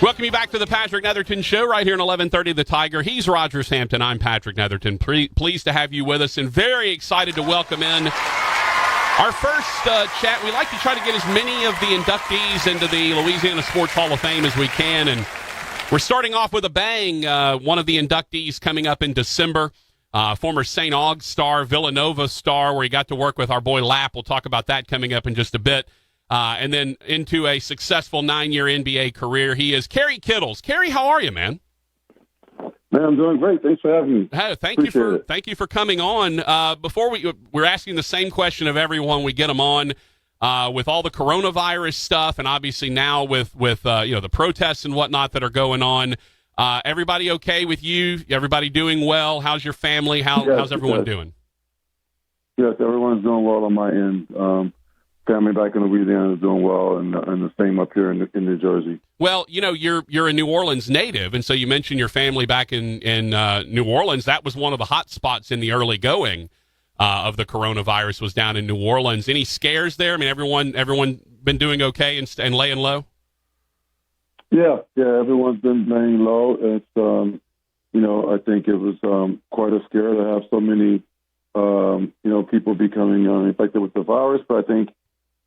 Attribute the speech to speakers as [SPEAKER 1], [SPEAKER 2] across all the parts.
[SPEAKER 1] Welcome you back to the Patrick Netherton Show right here in 1130 The Tiger. He's Rogers Hampton. I'm Patrick Netherton. Pleased to have you with us and very excited to welcome in our first chat. We like to try to get as many of the inductees into the Louisiana Sports Hall of Fame as we can, and we're starting off with a bang. One of the inductees coming up in December, former St. Aug star, Villanova star, where he got to work with our boy Lapp. We'll talk about that coming up in just a bit. And then into a successful 9-year NBA career. He is Kerry Kittles. Kerry, how are you, man?
[SPEAKER 2] Man, I'm doing great. Thanks for having me.
[SPEAKER 1] Hey, thank you for coming on. Before we're asking the same question of everyone we get them on, with all the coronavirus stuff, and obviously now with the protests and whatnot that are going on. Everybody okay with you? Everybody doing well? How's your family? How's everyone doing?
[SPEAKER 2] Yes, everyone's doing well on my end. Family back in Louisiana is doing well, and the same up here in New Jersey.
[SPEAKER 1] Well, you're a New Orleans native, and so you mentioned your family back in New Orleans. That was one of the hot spots in the early going of the coronavirus, was down in New Orleans. Any scares there? I mean, everyone been doing okay and laying low? Yeah,
[SPEAKER 2] everyone's been laying low. It's I think it was quite a scare to have so many people becoming infected with the virus, but I think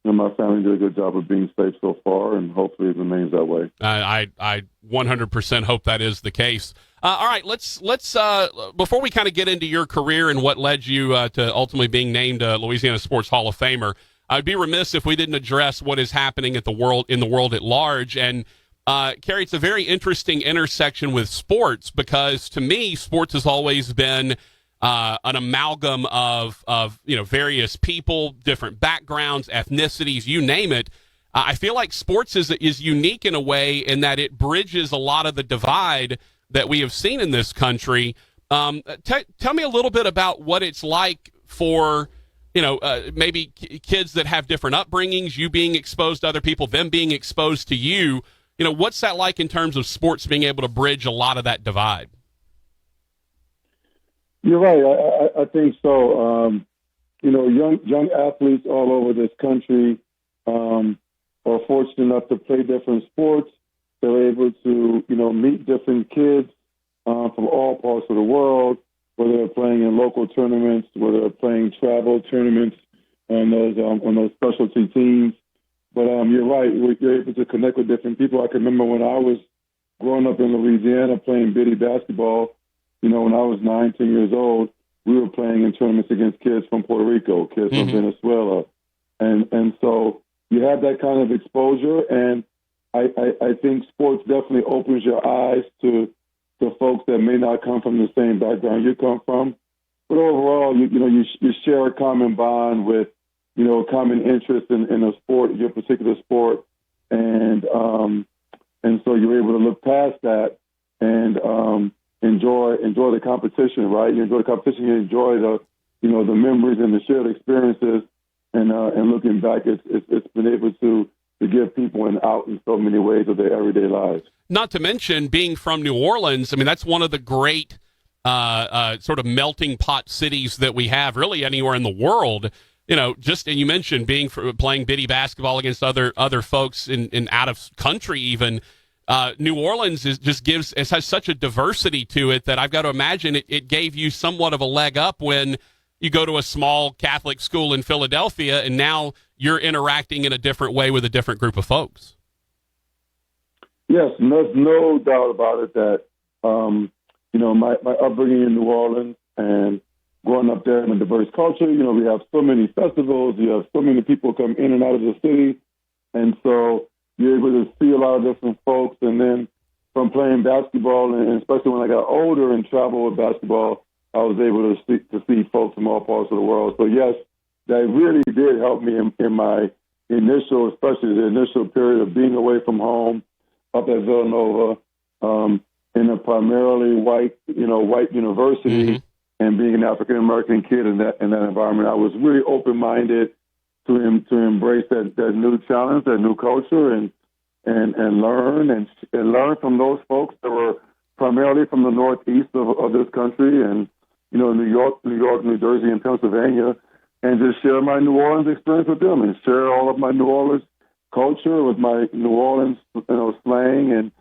[SPEAKER 2] my family did a good job of being safe so far, and hopefully it remains that way.
[SPEAKER 1] I 100% hope that is the case. All right, let's before we kind of get into your career and what led you to ultimately being named Louisiana Sports Hall of Famer, I'd be remiss if we didn't address what is happening in the world at large. And Kerry, it's a very interesting intersection with sports, because to me, sports has always been an amalgam of various people, different backgrounds, ethnicities, you name it. I feel like sports is unique in a way in that it bridges a lot of the divide that we have seen in this country. Tell me a little bit about what it's like for maybe kids that have different upbringings, you being exposed to other people, them being exposed to you. What's that like in terms of sports being able to bridge a lot of that divide?
[SPEAKER 2] You're right. I think so. Young athletes all over this country are fortunate enough to play different sports. They're able to, meet different kids from all parts of the world, whether they're playing in local tournaments, whether they're playing travel tournaments on those specialty teams. But you're right. You're able to connect with different people. I can remember when I was growing up in Louisiana playing bitty basketball. When I was 19 years old, we were playing in tournaments against kids from Puerto Rico, kids from Venezuela. And so you have that kind of exposure, and I think sports definitely opens your eyes to folks that may not come from the same background you come from. But overall, you share a common bond with, a common interest in a sport, your particular sport. And so you're able to look past that and enjoy the competition, right? You enjoy the competition, you enjoy the memories and the shared experiences, and looking back, it's been able to give people an out in so many ways of their everyday lives.
[SPEAKER 1] Not to mention being from New Orleans. I mean, that's one of the great sort of melting pot cities that we have, really anywhere in the world. And you mentioned playing bitty basketball against other folks in out of country even. New Orleans has such a diversity to it that I've got to imagine it gave you somewhat of a leg up when you go to a small Catholic school in Philadelphia, and now you're interacting in a different way with a different group of folks.
[SPEAKER 2] Yes, no doubt about it that, my upbringing in New Orleans and growing up there in a diverse culture, we have so many festivals, you have so many people come in and out of the city, and so you're able to see a lot of different folks. And then from playing basketball, and especially when I got older and traveled with basketball, I was able to see folks from all parts of the world. So yes, that really did help me in my especially the initial period of being away from home up at Villanova, in a primarily white university, and being an African American kid in that environment. I was really open-minded to embrace that new challenge, that new culture, and learn from those folks that were primarily from the northeast of this country, and New York, New Jersey, and Pennsylvania, and just share my New Orleans experience with them, and share all of my New Orleans culture with my New Orleans slang,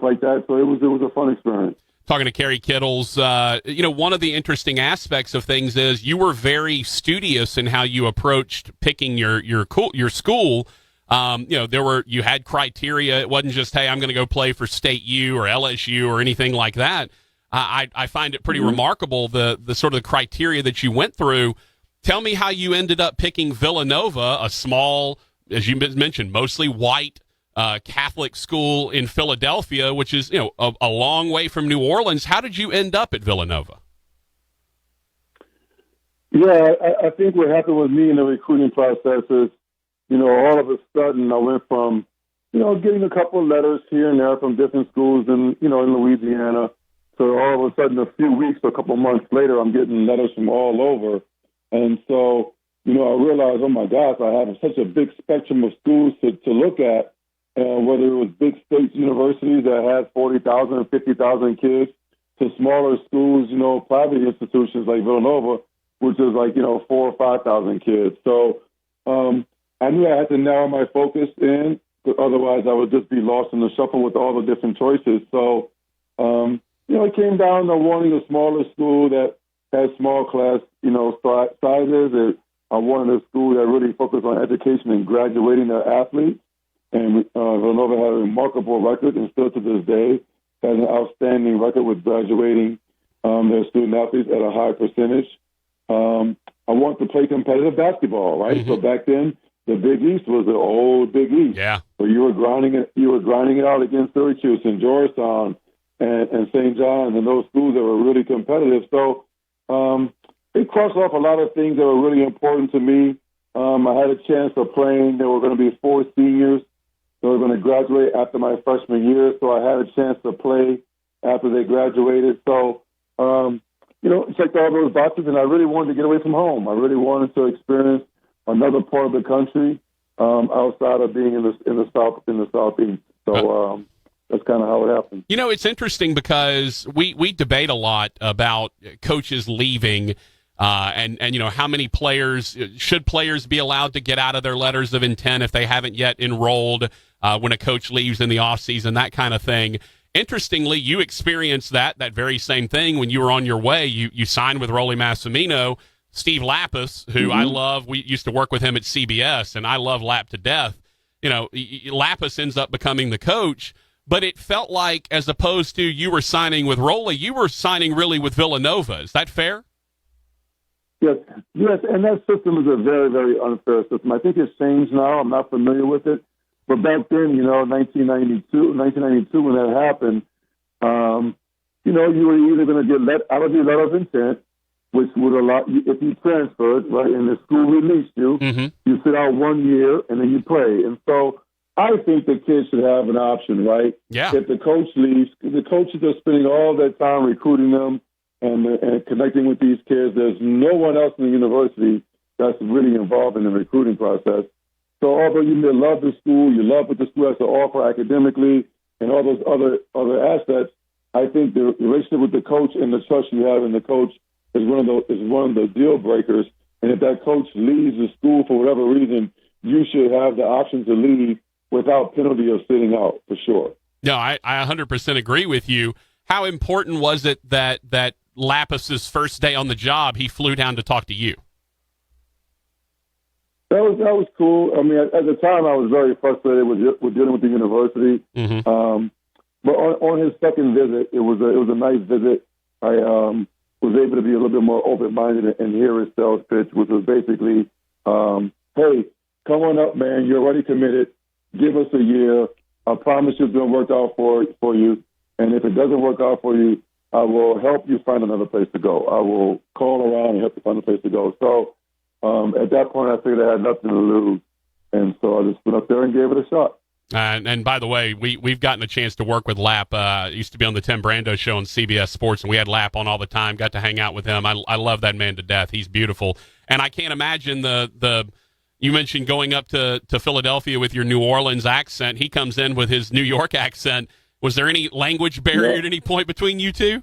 [SPEAKER 2] like that. So it was a fun experience.
[SPEAKER 1] Talking to Kerry Kittles, one of the interesting aspects of things is you were very studious in how you approached picking your school. You had criteria. It wasn't just, hey, I'm going to go play for State U or LSU or anything like that. I find it pretty remarkable the sort of the criteria that you went through. Tell me how you ended up picking Villanova, a small, as you mentioned, mostly white Catholic school in Philadelphia, which is a long way from New Orleans. How did you end up at Villanova?
[SPEAKER 2] Yeah, I think what happened with me in the recruiting process is, all of a sudden I went from, getting a couple of letters here and there from different schools in Louisiana. So all of a sudden, a few weeks or a couple of months later, I'm getting letters from all over. And so, I realized, oh my gosh, I have such a big spectrum of schools to look at. Whether it was big state universities that had 40,000 and 50,000 kids to smaller schools, private institutions like Villanova, which is like, 4,000 or 5,000 kids. So I knew I had to narrow my focus in, otherwise I would just be lost in the shuffle with all the different choices. So, it came down to wanting a smaller school that had small class, sizes. I wanted a school that really focused on education and graduating their athletes. And Villanova had a remarkable record, and still to this day has an outstanding record with graduating their student athletes at a high percentage. I want to play competitive basketball, right? So back then, the Big East was the old Big East.
[SPEAKER 1] Yeah.
[SPEAKER 2] So you were grinding it out against Syracuse and Georgetown and St. John's and those schools that were really competitive. So it crossed off a lot of things that were really important to me. I had a chance of playing. There were going to be 4 seniors. They were going to graduate after my freshman year, so I had a chance to play after they graduated. So, checked all those boxes, and I really wanted to get away from home. I really wanted to experience another part of the country outside of being in the southeast. So that's kind of how it happened.
[SPEAKER 1] It's interesting because we debate a lot about coaches leaving. And how many should players be allowed to get out of their letters of intent if they haven't yet enrolled when a coach leaves in the offseason, that kind of thing. Interestingly, you experienced that very same thing when you were on your way. You signed with Rollie Massimino. Steve Lappas, who I love, we used to work with him at CBS, and I love Lapp to death. Lappas ends up becoming the coach, but it felt like, as opposed to you were signing with Rollie, you were signing really with Villanova. Is that fair?
[SPEAKER 2] Yes, and that system is a very, very unfair system. I think it's changed now. I'm not familiar with it. But back then, 1992, when that happened, you were either going to get out of your letter of intent, which would allow you, if you transferred, right, and the school released you, you sit out 1 year and then you play. And so I think the kids should have an option, right?
[SPEAKER 1] Yeah.
[SPEAKER 2] If the coach leaves, the coaches are spending all their time recruiting them and connecting with these kids. There's no one else in the university that's really involved in the recruiting process. So although you may love the school, you love what the school has to offer academically and all those other assets, I think the relationship with the coach and the trust you have in the coach is one of the deal breakers. And if that coach leaves the school for whatever reason, you should have the option to leave without penalty of sitting out, for sure.
[SPEAKER 1] No, I 100% agree with you. How important was it that Lappas' first day on the job, he flew down to talk to you?
[SPEAKER 2] That was cool. I mean, at the time, I was very frustrated with dealing with the university. But on his second visit, it was a nice visit. I was able to be a little bit more open-minded and hear his sales pitch, which was basically, hey, come on up, man. You're already committed. Give us a year. I promise it's going to work out for you. And if it doesn't work out for you, I will help you find another place to go. I will call around and help you find a place to go. So at that point, I figured I had nothing to lose. And so I just went up there and gave it a shot.
[SPEAKER 1] And by the way, we've gotten a chance to work with Lapp. Used to be on the Tim Brando show on CBS Sports, and we had Lapp on all the time. Got to hang out with him. I love that man to death. He's beautiful. And I can't imagine you mentioned going up to Philadelphia with your New Orleans accent. He comes in with his New York accent. Was there any language barrier at any point between you two?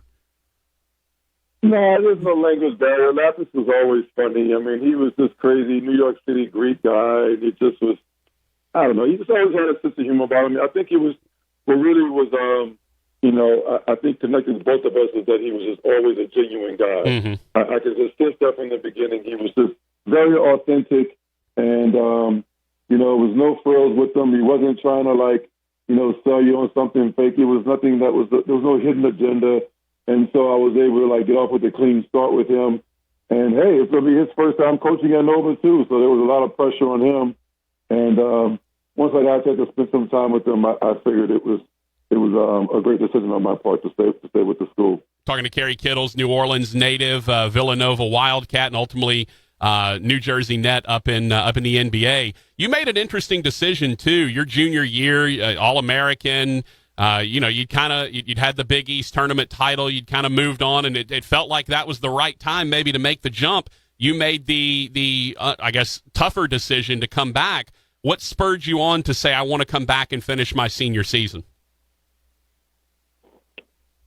[SPEAKER 2] No, there's no language barrier. Lappas was always funny. I mean, he was this crazy New York City Greek guy. He just was, I don't know, he just always had a sense of humor about him. I think it was, what really was I think connecting both of us is that he was just always a genuine guy.
[SPEAKER 1] Mm-hmm.
[SPEAKER 2] I could just sense that from the beginning. He was just very authentic, and it was no frills with him. He wasn't trying to sell you on something fake. It was nothing there was no hidden agenda, and so I was able to get off with a clean start with him. And hey, it's gonna be his first time coaching at Nova too, so there was a lot of pressure on him. And once I got a chance to spend some time with him, I figured it was a great decision on my part to stay with the school.
[SPEAKER 1] Talking to Kerry Kittles, New Orleans native, Villanova Wildcat, and ultimately New Jersey Net up in the NBA. You made an interesting decision too. Your junior year, All-American. You'd had the Big East tournament title. You'd kind of moved on, and it felt like that was the right time maybe to make the jump. You made the I guess tougher decision to come back. What spurred you on to say, I want to come back and finish my senior season?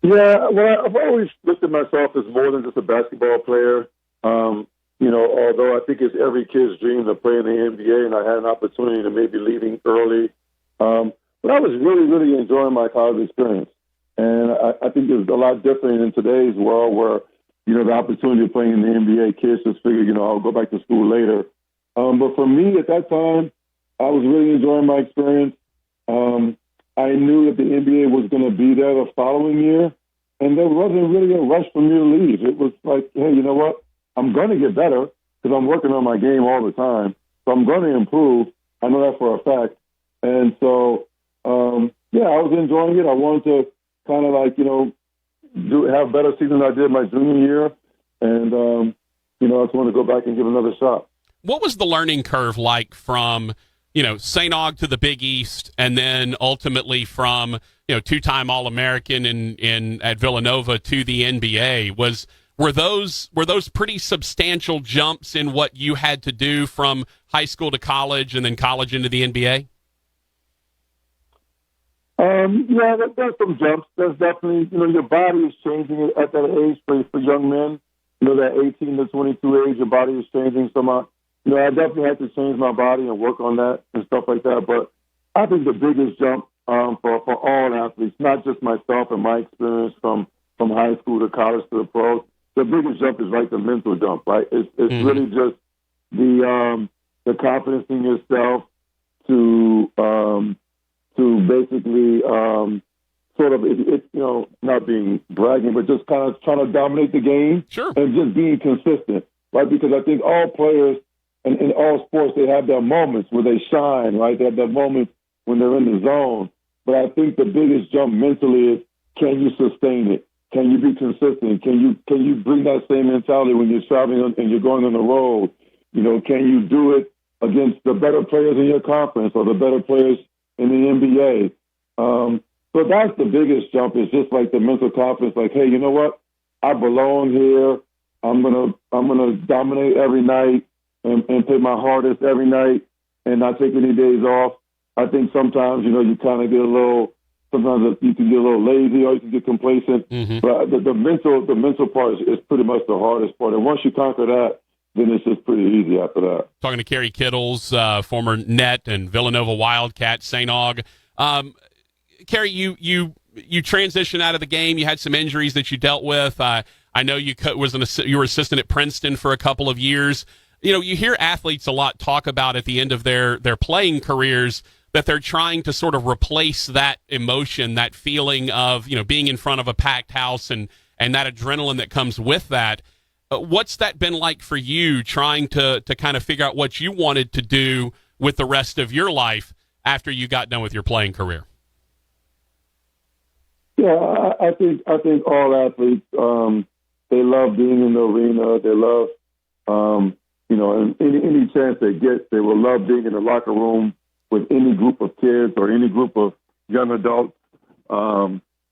[SPEAKER 2] Yeah, well, I've always looked at myself as more than just a basketball player. Although I think it's every kid's dream to play in the NBA, and I had an opportunity to maybe leaving early. But I was really, really enjoying my college experience. And I think it's a lot different in today's world where, the opportunity of playing in the NBA, kids just figure, I'll go back to school later. But for me at that time, I was really enjoying my experience. I knew that the NBA was going to be there the following year, and there wasn't really a rush for me to leave. It was like, hey, you know what? I'm going to get better because I'm working on my game all the time. So I'm going to improve. I know that for a fact. And so, I was enjoying it. I wanted to kind of have a better season than I did my junior year. And, I just wanted to go back and give another shot.
[SPEAKER 1] What was the learning curve like from St. Aug to the Big East, and then ultimately from, two-time All-American at Villanova to the NBA? Were those pretty substantial jumps in what you had to do from high school to college and then college into the NBA?
[SPEAKER 2] There's some jumps. There's definitely, your body is changing at that age for young men. That 18 to 22 age, your body is changing. So I definitely had to change my body and work on that and stuff like that. But I think the biggest jump for all athletes, not just myself and my experience from high school to college to the pros, the biggest jump is the mental jump, right? It's
[SPEAKER 1] Mm-hmm.
[SPEAKER 2] really just the confidence in yourself to basically sort of not being bragging, but just kind of trying to dominate the game.
[SPEAKER 1] Sure.
[SPEAKER 2] And just being consistent, right? Because I think all players and in all sports, they have their moments where they shine, right? They have their moments when they're in the zone. But I think the biggest jump mentally is, can you sustain it? Can you be consistent? Can you bring that same mentality when you're traveling and you're going on the road? Can you do it against the better players in your conference or the better players in the NBA? So that's the biggest jump, is just the mental confidence, hey, you know what? I belong here. I'm gonna dominate every night and play my hardest every night and not take any days off. I think sometimes, you kind of get sometimes you can get a little lazy or you can get complacent.
[SPEAKER 1] Mm-hmm.
[SPEAKER 2] But the mental part is pretty much the hardest part. And once you conquer that, then it's just pretty easy after that.
[SPEAKER 1] Talking to Kerry Kittles, former Net and Villanova Wildcat, St. Aug. Kerry, you transitioned out of the game. You had some injuries that you dealt with. I know you were assistant at Princeton for a couple of years. You hear athletes a lot talk about at the end of their playing careers that they're trying to sort of replace that emotion, that feeling of, being in front of a packed house and that adrenaline that comes with that. What's that been like for you, trying to kind of figure out what you wanted to do with the rest of your life after you got done with your playing career?
[SPEAKER 2] Yeah, I think all athletes, they love being in the arena. They love, and any chance they get, they will love being in the locker room with any group of kids or any group of young adults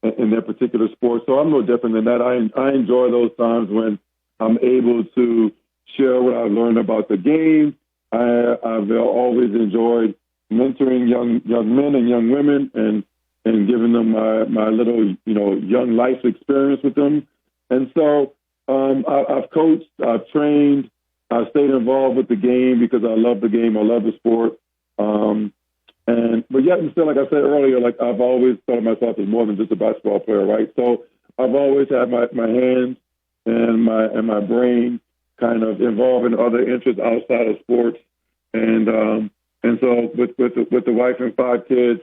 [SPEAKER 2] in their particular sport. So I'm no different than that. I enjoy those times when I'm able to share what I've learned about the game. I've always enjoyed mentoring young men and young women and giving them my little, young life experience with them. And so I've coached, I've trained, I've stayed involved with the game because I love the game. I love the sport. But yet and still, like I said earlier, like I've always thought of myself as more than just a basketball player, right? So I've always had my hands and my brain kind of involved in other interests outside of sports. And so with the wife and 5 kids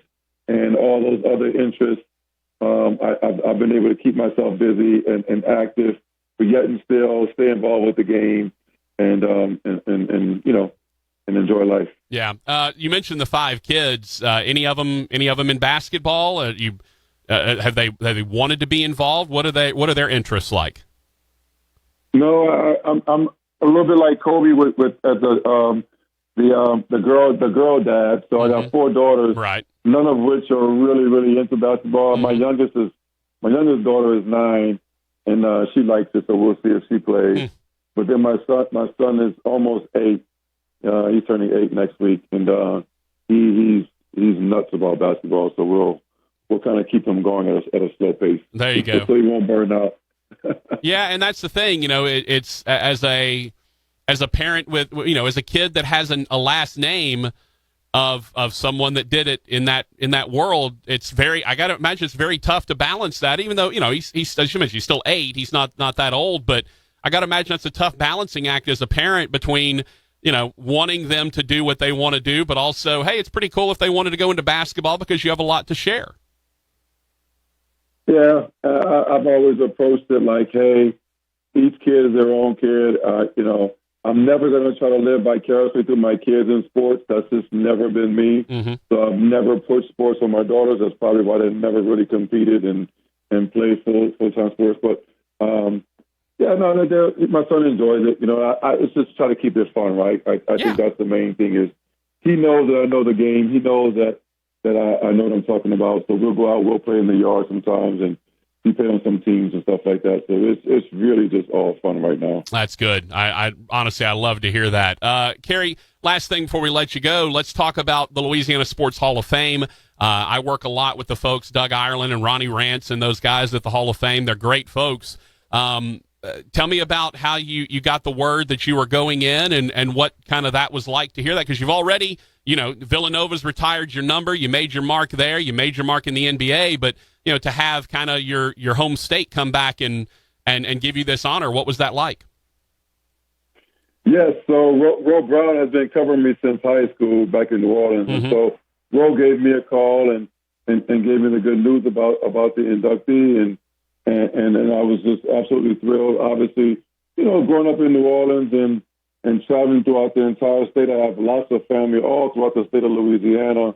[SPEAKER 2] and all those other interests, I've been able to keep myself busy and active, but yet and still stay involved with the game and enjoy life.
[SPEAKER 1] Yeah. You mentioned the 5 kids. Any of them in basketball? Have they wanted to be involved? What are their interests like?
[SPEAKER 2] No, I'm a little bit like Kobe with the girl dad. So I got 4 daughters,
[SPEAKER 1] right?
[SPEAKER 2] None of which are really into basketball. My youngest daughter is 9, and she likes it. So we'll see if she plays. But then my son is almost 8. He's turning 8 next week, and he's nuts about basketball. So we'll kind of keep him going at a slow pace.
[SPEAKER 1] There you go.
[SPEAKER 2] So he won't burn out.
[SPEAKER 1] Yeah, and that's the thing. It's as a parent with as a kid that has a last name of someone that did it in that world. I got to imagine it's very tough to balance that. Even though he's as you mentioned, he's still 8. He's not that old, but I got to imagine that's a tough balancing act as a parent between wanting them to do what they want to do, but also, hey, it's pretty cool if they wanted to go into basketball because you have a lot to share.
[SPEAKER 2] Yeah, I've always approached it like, hey, each kid is their own kid. I'm never going to try to live vicariously through my kids in sports. That's just never been me. So I've never pushed sports on my daughters. That's probably why they've never really competed and played full-time sports. But, my son enjoys it. It's just try to keep it fun, right? I think that's the main thing is he knows that I know the game. He knows that I know what I'm talking about. So we'll go out, we'll play in the yard sometimes, and he played on some teams and stuff like that. So it's really just all fun right now.
[SPEAKER 1] That's good. I honestly, I love to hear that. Kerry, last thing before we let you go, let's talk about the Louisiana Sports Hall of Fame. I work a lot with the folks, Doug Ireland and Ronnie Rance and those guys at the Hall of Fame. They're great folks. Tell me about how you got the word that you were going in and what kind of that was like to hear that, because you've already, Villanova's retired your number. You made your mark there. You made your mark in the NBA, but to have kind of your home state come back and give you this honor, what was that like?
[SPEAKER 2] Yes, so Ro Brown has been covering me since high school back in New Orleans. And so Ro gave me a call and gave me the good news about the inductee, and I was just absolutely thrilled. Obviously, growing up in New Orleans and traveling throughout the entire state, I have lots of family all throughout the state of Louisiana.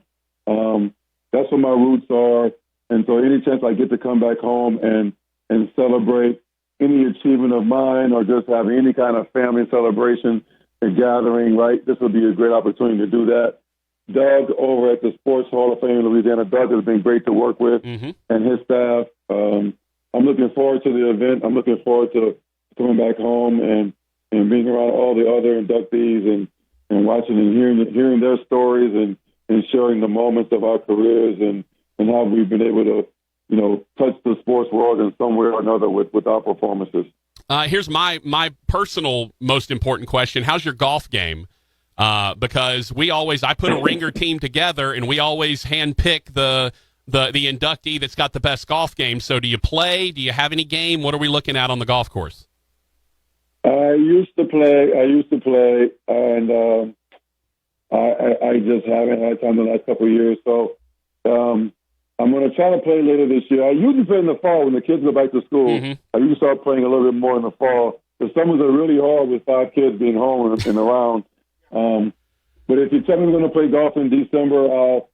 [SPEAKER 2] That's where my roots are. And so any chance I get to come back home and celebrate any achievement of mine or just have any kind of family celebration and gathering, right, this would be a great opportunity to do that. Doug over at the Sports Hall of Fame in Louisiana, Doug has been great to work with and his staff. I'm looking forward to the event. I'm looking forward to coming back home and being around all the other inductees and watching and hearing their stories and sharing the moments of our careers and how we've been able to, touch the sports world in some way or another with our performances.
[SPEAKER 1] Here's my personal most important question. How's your golf game? Because I put a ringer team together and we always handpick the inductee that's got the best golf game. So do you play? Do you have any game? What are we looking at on the golf course?
[SPEAKER 2] I used to play, and I just haven't had time the last couple of years. So I'm going to try to play later this year. I usually play in the fall when the kids go back to school. I usually start playing a little bit more in the fall. The summers are really hard with 5 kids being home and around. But if you tell me I'm going to play golf in December, I'll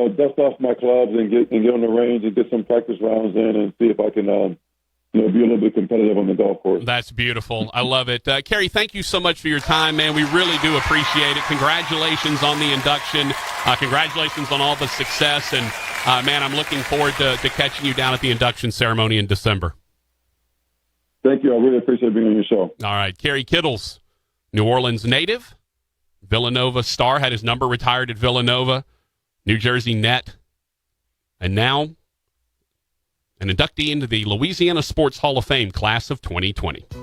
[SPEAKER 2] dust off my clubs and get on the range and get some practice rounds in and see if I can be a little bit competitive on the golf course.
[SPEAKER 1] That's beautiful. I love it. Kerry, thank you so much for your time, man. We really do appreciate it. Congratulations on the induction. Congratulations on all the success. And, man, I'm looking forward to catching you down at the induction ceremony in December.
[SPEAKER 2] Thank you. I really appreciate being on your show.
[SPEAKER 1] All right. Kerry Kittles, New Orleans native, Villanova star, had his number retired at Villanova, New Jersey Net, and now an inductee into the Louisiana Sports Hall of Fame class of 2020.